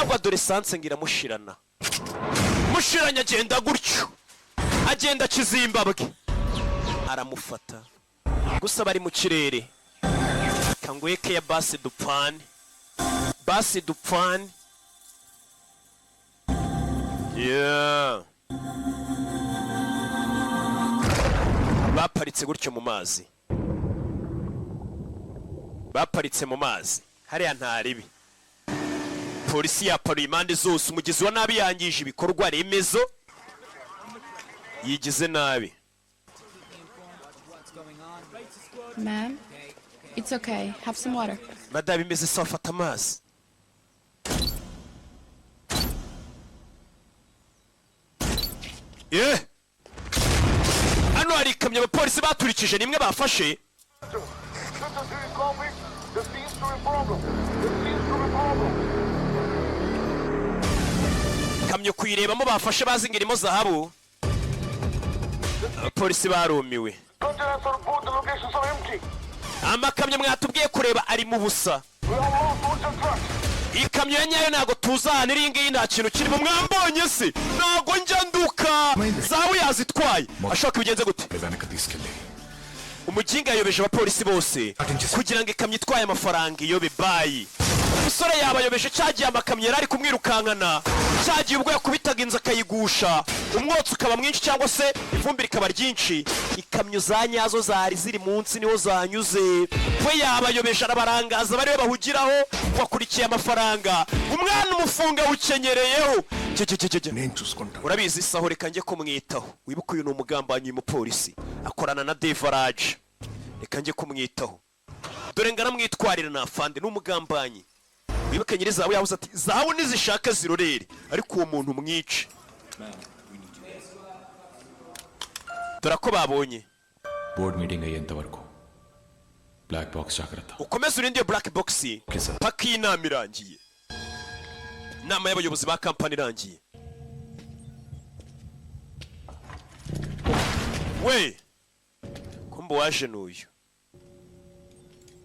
cyangwa adolescence ngira mushirana mushiranya agenda gutyo agenda kizimbabwe aramufata gusa bari mu kirere kangweke ya basi dupfane yeah baparitse gutyo mu mazi baparitse mu mazi hariya ntaribi polisi yaparuye impande zose umugizi wa nabi yangije ibikorwa remezo yigize nabi Ma'am, it's okay. Have some water. Madame imeze sawa fata amazi hano hari ikamyo abapolisi baturikije nimwe bafashe kamyo kuyirebamo bafashe bazingirimo zahabu abapolisi barumiwe amakamyo mwatubwiye kureba ari mu busa ikamyo ya nyayo ntago tuzahana iri ngiyi nta kintu kirimo mwambonye se ntago njya nduka zahabu yazitwaye ashaka bigenze gute umuginga yayobeje abapolisi bose kugira ngo ikamyo itwaye amafaranga iyobe bayi umusore yabayobeje cyagiye amakamyo yari ari kumwirukankana cyagiye ubwo yakubitaga inzu akayigusha umwotsi ukaba mwinshi cyangwa se ivumbi rikaba ryinshi ikamyo za nyazo zari ziri munsi niho zanyuze we yabayobeje arabarangaza bari bahugiraho wakurikiye amafaranga umwana umufunga ukenyereyeho urabizi saho reka njye kumwitaho wibuka uyu ni umugambanyi w'umupolisi akorana na Devarage reka njye kumwitaho dore ngana mwitwarira na afande n'umugambanyi wibuke nyiri zawe yavuze ati zawe nizishaka zirorere ariko uwo muntu mwice dore ko babonye board meeting ayendabarko black box jakarta ukomeze urinde black box paka inama irangiye inama y'abayobozi ba kampani irangiye we kumbe waje n'uyu